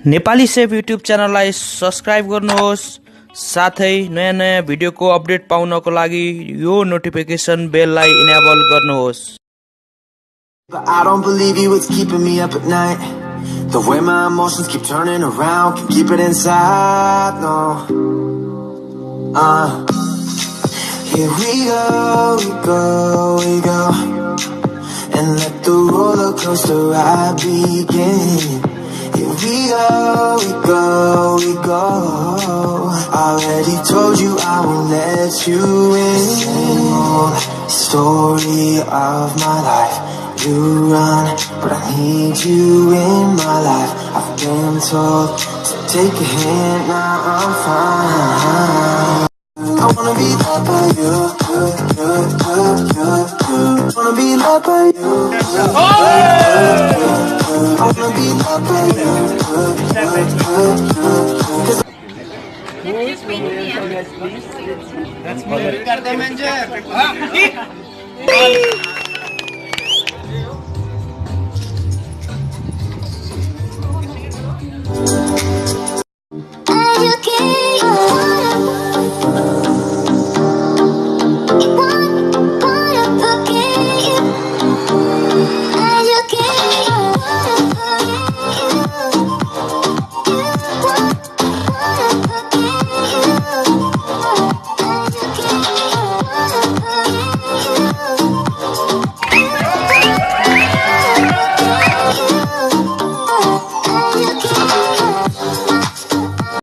Nepali safe YouTube च्यानललाई subscribe गर्नुहोस् साथै नयाँ नयाँ भिडियोको अपडेट पाउनको लागि यो नोटिफिकेसन बेललाई इनेबल गर्नुहोस्। But I don't believe you, it's keeping me up at night. The way my emotions keep turning around, can keep it inside, no. Here we go, and let the roller coaster ride begin. Here we go. Already told you I won't let you in. Same old story of my life. You run, but I need you in my life. I've been told to take a hint, now I'm fine. I wanna be loved by you, wanna be loved by you, I wanna be loved by you, That's me.